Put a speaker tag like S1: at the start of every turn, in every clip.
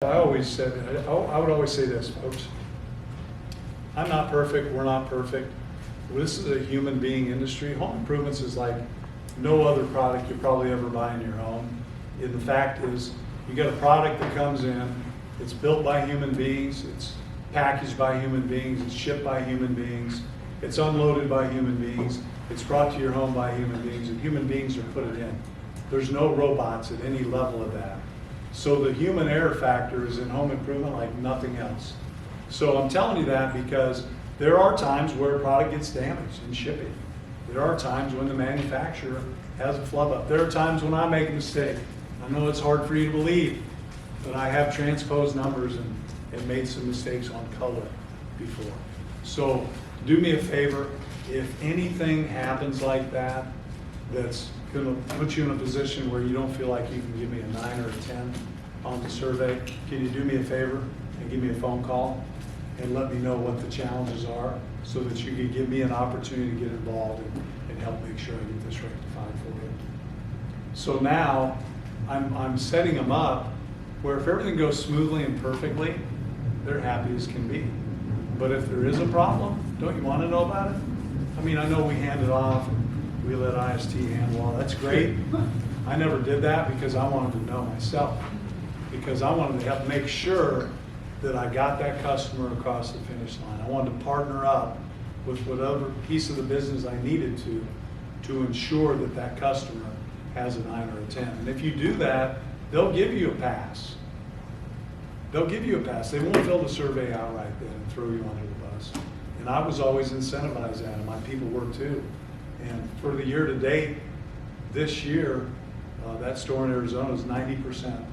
S1: I always said, I would always say this, folks. I'm not perfect, we're not perfect. This is a human being industry. Home improvements is like no other product you probably ever buy in your home. And the fact is, you get a product that comes in, it's built by human beings, it's packaged by human beings, it's shipped by human beings, it's unloaded by human beings, it's brought to your home by human beings, and human beings are put it in. There's no robots at any level of that. So the human error factor is in home improvement like nothing else. So I'm telling you that because there are times where a product gets damaged in shipping. There are times when the manufacturer has a flub up. There are times when I make a mistake. I know it's hard for you to believe, but I have transposed numbers and made some mistakes on color before. So do me a favor, if anything happens like that, that's going to put you in a position where you don't feel like you can give me a 9 or a 10 on the survey, can you do me a favor and give me a phone call and let me know what the challenges are so that you can give me an opportunity to get involved and help make sure I get this rectified for you. So now I'm setting them up where if everything goes smoothly and perfectly, they're happy as can be. But if there is a problem, don't you want to know about it? I mean, I know we hand it off and we let IST handle all. That's great. I never did that because I wanted to know myself. Because I wanted to help make sure that I got that customer across the finish line. I wanted to partner up with whatever piece of the business I needed to ensure that that customer has a 9 or a 10. And if you do that, they'll give you a pass. They'll give you a pass. They won't fill the survey out right then and throw you under the bus. And I was always incentivized that, and my people were too. And for the year to date, this year, that store in Arizona is 90%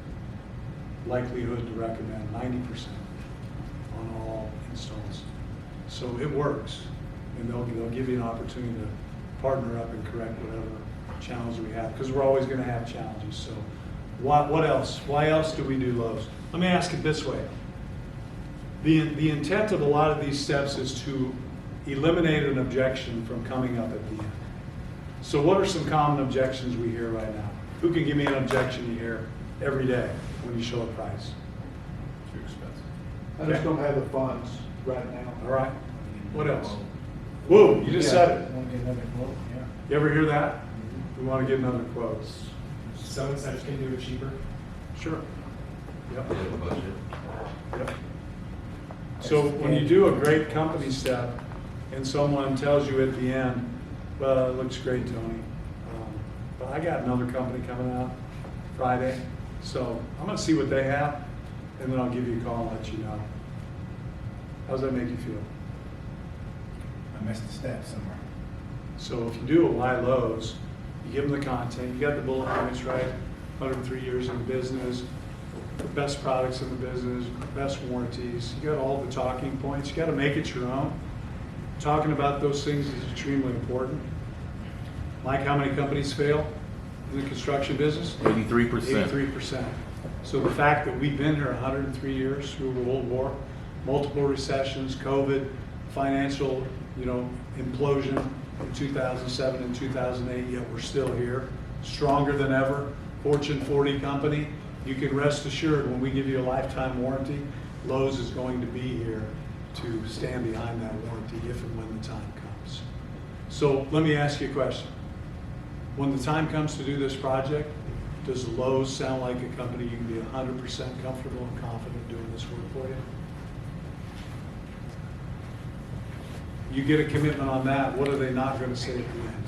S1: likelihood to recommend, 90% on all installs. So it works, and they'll give you an opportunity to partner up and correct whatever challenge we have, because we're always going to have challenges. So what else? Why else do we do Lowe's? Let me ask it this way. The intent of a lot of these steps is to eliminate an objection from coming up at the end. So what are some common objections we hear right now? Who can give me an objection you hear every day when you show a price?
S2: Too expensive.
S3: I just don't have the funds right now.
S1: All right. What else? Whoa, you just said it.
S3: Want to get another quote? Yeah.
S1: You ever hear that? We want to get another quote.
S2: Some incentives can do it cheaper.
S1: Sure. Yep.
S4: Yeah, the budget.
S1: Yep. So when you do a great company step and someone tells you at the end, well, it looks great, Tony, but I got another company coming out Friday, so I'm going to see what they have, and then I'll give you a call and let you know. How does that make you feel?
S3: I missed a step somewhere.
S1: So if you do a Why Lowe's, you give them the content, you got the bullet points right, 103 years in business, the best products in the business, best warranties, you got all the talking points, you got to make it your own. Talking about those things is extremely important. Mike, how many companies fail in the construction business?
S4: 83%.
S1: 83%. So the fact that we've been here 103 years through the World War, multiple recessions, COVID, financial, implosion in 2007 and 2008, yet we're still here, stronger than ever. Fortune 40 company. You can rest assured when we give you a lifetime warranty, Lowe's is going to be here to stand behind that warranty if and when the time comes. So let me ask you a question. When the time comes to do this project, does Lowe's sound like a company you can be 100% comfortable and confident doing this work for you? You get a commitment on that, what are they not going to say at the end?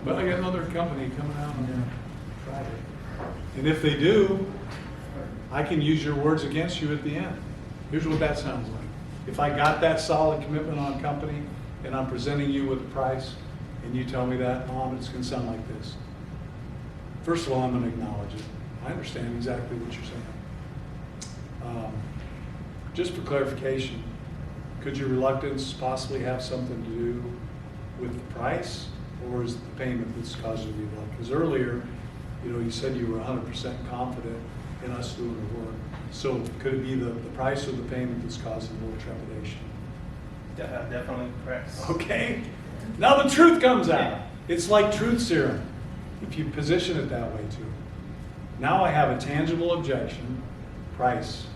S1: But I got another company coming out on Friday. And if they do, I can use your words against you at the end. Here's what that sounds like. If I got that solid commitment on company and I'm presenting you with a price and you tell me that, Mom, it's going to sound like this. First of all, I'm going to acknowledge it. I understand exactly what you're saying. Just for clarification, could your reluctance possibly have something to do with the price, or is it the payment that's causing you to because earlier, you said you were 100% confident in us doing the work. So could it be the price or the payment that's causing more trepidation?
S2: Definitely correct.
S1: Okay. Now the truth comes out. It's like truth serum, if you position it that way too. Now I have a tangible objection, price.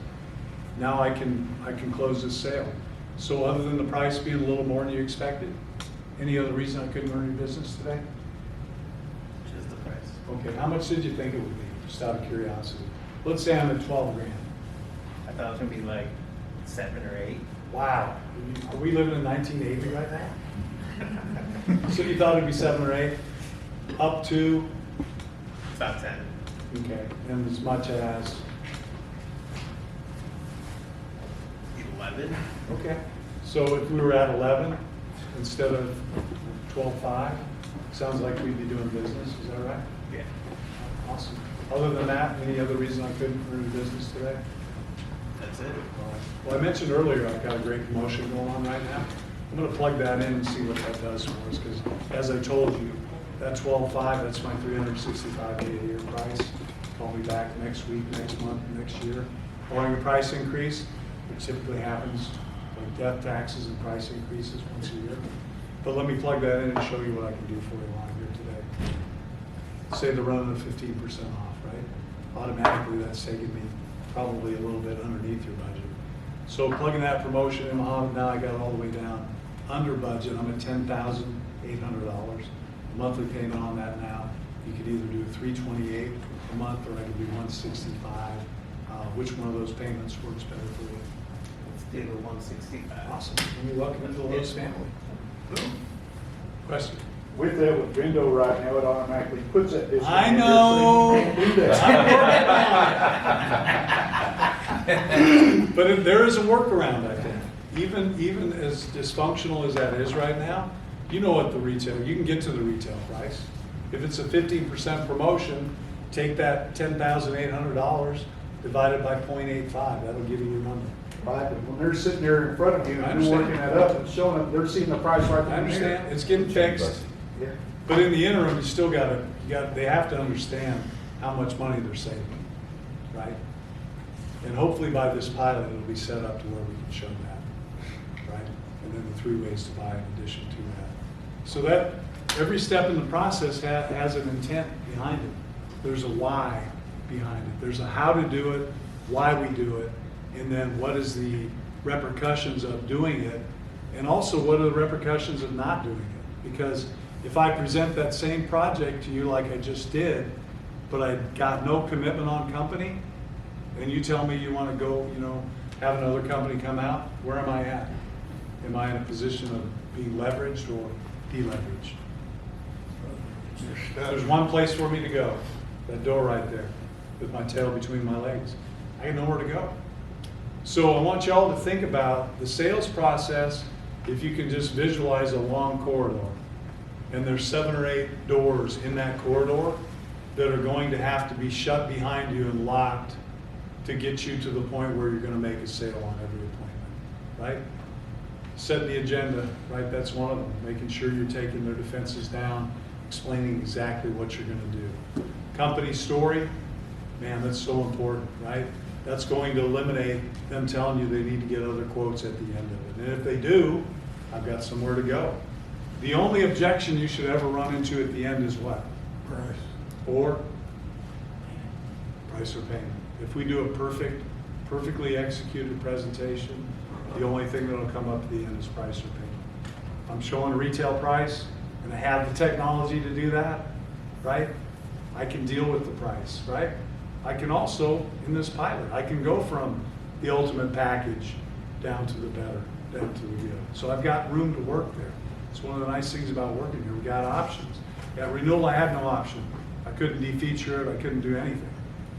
S1: Now I can close this sale. So other than the price being a little more than you expected, any other reason I couldn't earn your business today?
S2: Just the price.
S1: Okay, how much did you think it would be, just out of curiosity? Let's say I'm at 12 grand.
S2: I thought it was gonna be like 7 or 8.
S1: Wow, are we living in 1980 right now? So you thought it'd be 7 or 8? Up to,
S2: About 10.
S1: okay, and as much as,
S2: 11.
S1: okay. So if we were at 11 instead of 12.5, sounds like we'd be doing business, is that right?
S2: Yeah.
S1: Awesome. Other than that, any other reason I couldn't earn business today?
S2: That's it.
S1: Well, I mentioned earlier, I've got a great promotion going on right now. I'm gonna plug that in and see what that does for us, because as I told you, that 12.5, that's my 365 day a year price. Call me back next week, next month, next year. Following a price increase, which typically happens like death taxes and price increases once a year. But let me plug that in and show you what I can do for you while I'm here today. Say they're running at 15% off, right? Automatically, that's taking me probably a little bit underneath your budget. So plugging that promotion in, now I got it all the way down under budget. I'm at $10,800. Monthly payment on that now. You could either do $328 a month or I could do $165. Which one of those payments works better for you?
S2: Let's do the 165.
S1: Awesome. And you're welcome into the Lowe's family. Question?
S3: With that, with Vindo right now, it automatically puts that discount.
S1: I
S3: in there, so
S1: know.
S3: you can't do that.
S1: But there is a workaround, I think. Even as dysfunctional as that is right now, you know what the retail, you can get to the retail price. If it's a 15% promotion, take that $10,800 divided by 0.85, that'll give you your number.
S3: Right, but when they're sitting there in front of you
S1: I
S3: and you're working
S1: understand.
S3: that up and showing them, they're seeing the price right
S1: I
S3: there.
S1: understand, it's getting fixed,
S3: Yeah.
S1: but in the interim, you still they have to understand how much money they're saving, right? And hopefully by this pilot, it'll be set up to where we can show that, right? And then the 3 ways to buy in addition to that. So that, every step in the process has an intent behind it. There's a why behind it. There's a how to do it, why we do it, and then what is the repercussions of doing it, and also what are the repercussions of not doing it. Because if I present that same project to you like I just did, but I got no commitment on company, and you tell me you want to go, have another company come out, where am I at? Am I in a position of being leveraged or deleveraged? There's one place for me to go, that door right there, with my tail between my legs. I got nowhere to go. So I want y'all to think about the sales process. If you can just visualize a long corridor, and there's 7 or 8 doors in that corridor that are going to have to be shut behind you and locked to get you to the point where you're going to make a sale on every appointment, right? Set the agenda, right? That's one of them. Making sure you're taking their defenses down, explaining exactly what you're going to do. Company story, man, that's so important, right? That's going to eliminate them telling you they need to get other quotes at the end of it. And if they do, I've got somewhere to go. The only objection you should ever run into at the end is what?
S3: Price.
S1: Or price or payment. If we do a perfectly executed presentation, the only thing that'll come up at the end is price or payment. If I'm showing a retail price and I have the technology to do that, right? I can deal with the price, right? I can also, in this pilot, I can go from the ultimate package down to the better, down to the good. So I've got room to work there. It's one of the nice things about working here. We got options. At renewal, I had no option. I couldn't defeature it. I couldn't do anything.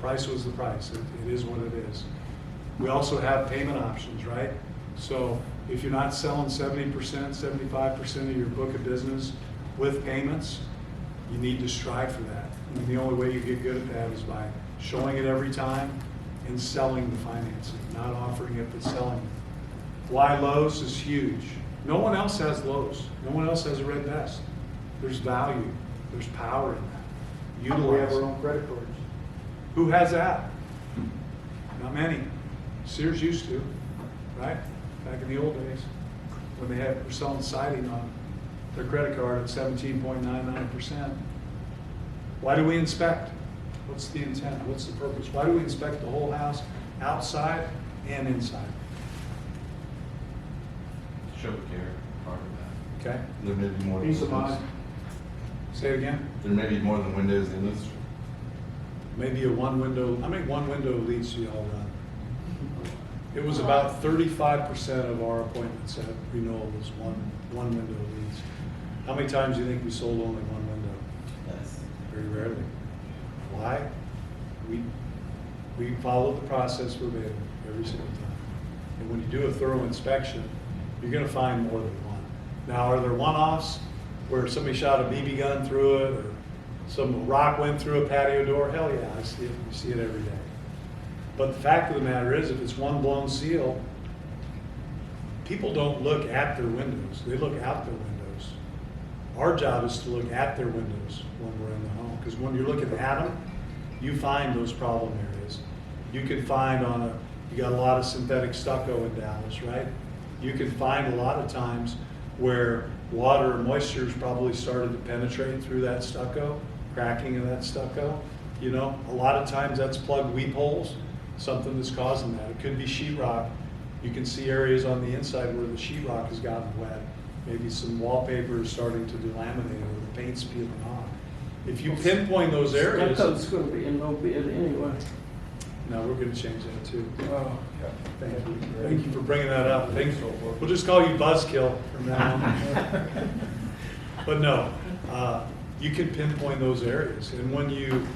S1: Price was the price. It is what it is. We also have payment options, right? So if you're not selling 70%, 75% of your book of business with payments, you need to strive for that. And the only way you get good at that is by showing it every time and selling the financing, not offering it, but selling it. Why Lowe's is huge. No one else has Lowe's. No one else has a red vest. There's value. There's power in that.
S3: We have
S1: Utilize
S3: our
S1: it.
S3: own credit cards.
S1: Who has that? Not many. Sears used to, right? Back in the old days, when they were selling siding on their credit card at 17.99%. Why do we inspect? What's the intent? What's the purpose? Why do we inspect the whole house, outside and inside?
S4: Show care, part of that.
S1: Okay?
S4: There may be more than
S3: Peace of
S4: windows.
S3: mind.
S1: Say it again.
S4: There may be more than windows in this.
S1: Maybe a one window, how many one window leads do y'all run? It was about 35% of our appointments at renewal was one window leads. How many times do you think we sold only one window?
S2: Yes.
S1: Very rarely. Why? We follow the process verbatim every single time. And when you do a thorough inspection, you're gonna find more than one. Now, are there one-offs where somebody shot a BB gun through it, or some rock went through a patio door? Hell yeah, I see it, you see it every day. But the fact of the matter is, if it's one blown seal, people don't look at their windows, they look out their windows. Our job is to look at their windows when we're in the home, because when you're looking at them, you find those problem areas. You can find you got a lot of synthetic stucco in Dallas, right? You can find a lot of times where water or moisture has probably started to penetrate through that stucco, cracking of that stucco. You know, a lot of times that's plugged weep holes, something that's causing that. It could be sheetrock. You can see areas on the inside where the sheetrock has gotten wet. Maybe some wallpaper is starting to delaminate or the paint's peeling off. If you pinpoint those areas.
S5: Stucco's gonna be in no bid anyway.
S1: No, we're gonna change that too.
S5: Oh.
S1: Thank you. Thank you for bringing that up. Thank you. We'll just call you Buzzkill from now on. But no, you can pinpoint those areas. And when you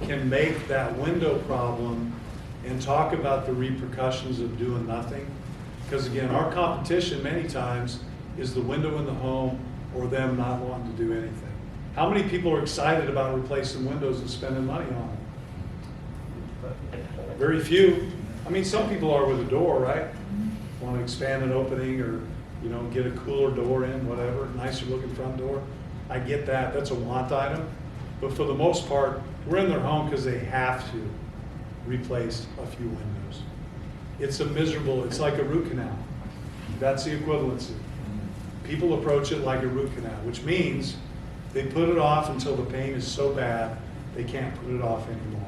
S1: can make that window problem and talk about the repercussions of doing nothing, because again, our competition many times is the window in the home or them not wanting to do anything. How many people are excited about replacing windows and spending money on it? Very few. I mean, some people are with a door, right? Want to expand an opening or, you know, get a cooler door in, whatever, nicer looking front door. I get that, that's a want item. But for the most part, we're in their home because they have to replace a few windows. It's a miserable, it's like a root canal. That's the equivalency. People approach it like a root canal, which means they put it off until the pain is so bad, they can't put it off anymore.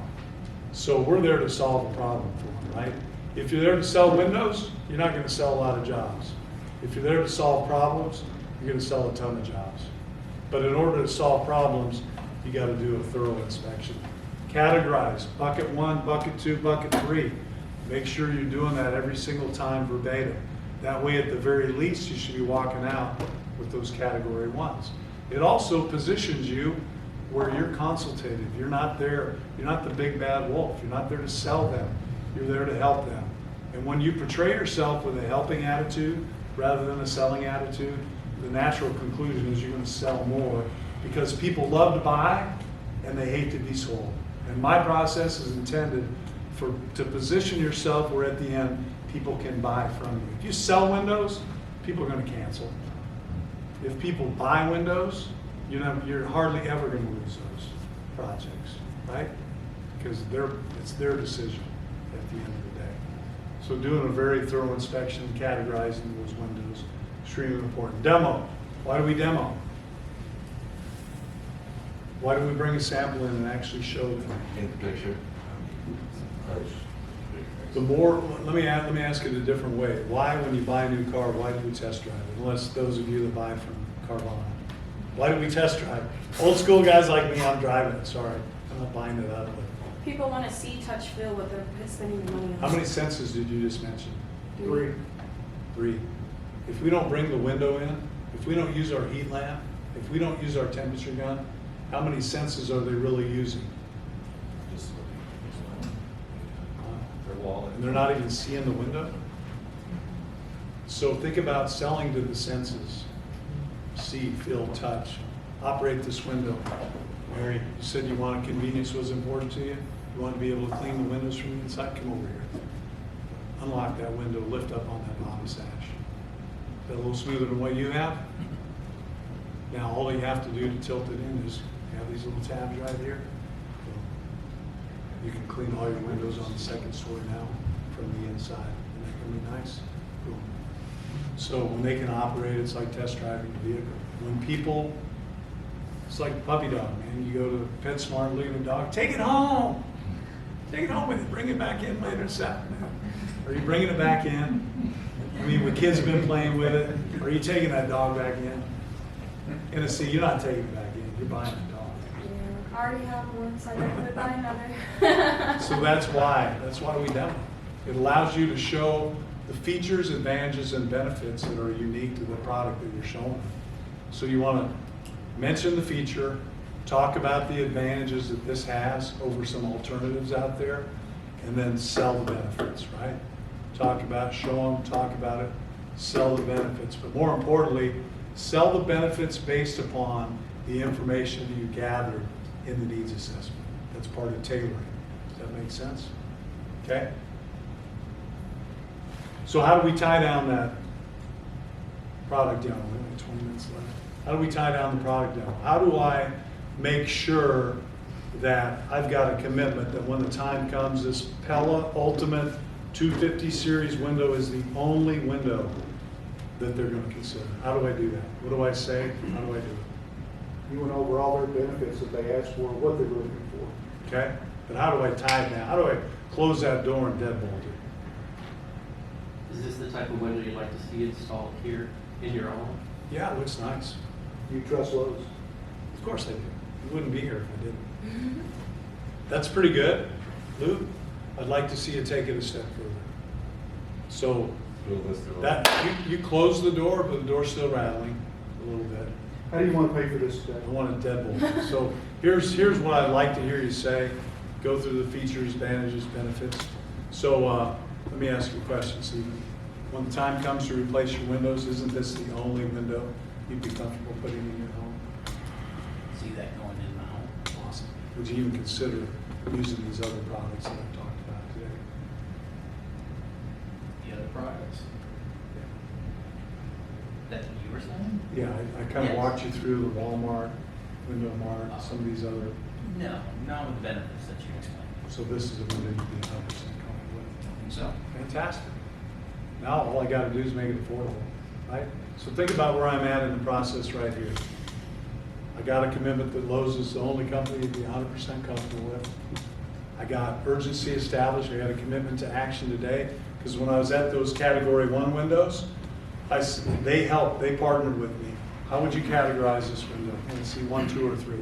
S1: So we're there to solve a problem for them, right? If you're there to sell windows, you're not going to sell a lot of jobs. If you're there to solve problems, you're going to sell a ton of jobs. But in order to solve problems, you got to do a thorough inspection. Categorize, bucket 1, bucket 2, bucket 3. Make sure you're doing that every single time verbatim. That way, at the very least, you should be walking out with those category 1s. It also positions you where you're consultative. You're not there, you're not the big bad wolf. You're not there to sell them. You're there to help them. And when you portray yourself with a helping attitude rather than a selling attitude, the natural conclusion is you're going to sell more, because people love to buy and they hate to be sold. And my process is intended to position yourself where at the end people can buy from you. If you sell windows, people are going to cancel. If people buy windows, you're hardly ever going to lose those projects, right? Because it's their decision at the end of the day. So doing a very thorough inspection, categorizing those windows, extremely important. Demo. Why do we demo? Why do we bring a sample in and actually show them?
S4: In the picture.
S1: The more, let me ask it a different way. Why, when you buy a new car, why do we test drive it? Unless those of you that buy from Carvana. Why do we test drive? Old school guys like me, I'm driving it, sorry. I'm not buying it up.
S6: People want to see, touch, feel what they're spending the money on.
S1: How many senses did you just mention?
S3: 3.
S1: 3. If we don't bring the window in, if we don't use our heat lamp, if we don't use our temperature gun, how many senses are they really using?
S4: Just their wallet.
S1: And they're not even seeing the window? So think about selling to the senses. See, feel, touch. Operate this window. Mary, you said you wanted convenience was important to you? You want to be able to clean the windows from the inside? Come over here. Unlock that window, lift up on that bottom sash. Is that a little smoother than what you have? Now, all you have to do to tilt it in is you have these little tabs right here. You can clean all your windows on the second story now from the inside. Isn't that going to be nice? Boom. So when they can operate, it's like test driving a vehicle. When people It's like a puppy dog, man. You go to PetSmart, look at a dog, take it home. Take it home with you, bring it back in later this afternoon. Are you bringing it back in? I mean, when kids have been playing with it, are you taking that dog back in? And see, you're not taking it back in, you're buying a dog.
S6: Yeah, I already have one, so I never buy another.
S1: So that's why we demo. It allows you to show the features, advantages, and benefits that are unique to the product that you're showing. So you want to mention the feature, talk about the advantages that this has over some alternatives out there, and then sell the benefits, right? Talk about, show them, talk about it, sell the benefits. But more importantly, sell the benefits based upon the information that you gathered in the needs assessment. That's part of tailoring. Does that make sense? Okay? So how do we tie down that product demo? We have 20 minutes left. How do we tie down the product demo? How do I make sure that I've got a commitment that when the time comes, this Pella Ultimate 250 series window is the only window that they're going to consider? How do I do that? What do I say? How do I do it?
S3: You went over all their benefits that they asked for, what they were looking for.
S1: Okay? But how do I tie it down? How do I close that door and deadbolt it?
S5: Is this the type of window you'd like to see installed here in your home?
S1: Yeah, it looks nice.
S3: You trust Lowe's?
S1: Of course I do. You wouldn't be here if I didn't. That's pretty good. Lou, I'd like to see you take it a step further. So
S4: Build this to-
S1: that you close the door, but the door's still rattling a little bit.
S3: How do you want to pay for this today?
S1: I want it deadbolt. So here's what I'd like to hear you say. Go through the features, advantages, benefits. So let me ask you a question, Stephen. When the time comes to replace your windows, isn't this the only window you'd be comfortable putting in your home?
S2: See that going in my home.
S1: Awesome. Would you even consider using these other products that I've talked about today?
S2: The other products that you were saying?
S1: Yeah, I kind of
S2: Yes.
S1: walked you through the Walmart, Window Mart, some of these other,
S2: No, not with the benefits that you explained.
S1: so this is a window you'd be 100% comfortable with.
S2: I think so.
S1: Fantastic. Now all I got to do is make it affordable, right? So think about where I'm at in the process right here. I got a commitment that Lowe's is the only company you'd be 100% comfortable with. I got urgency established. I got a commitment to action today because when I was at those Category 1 windows, they helped. They partnered with me. How would you categorize this window? Let's see, 1, 2, or 3.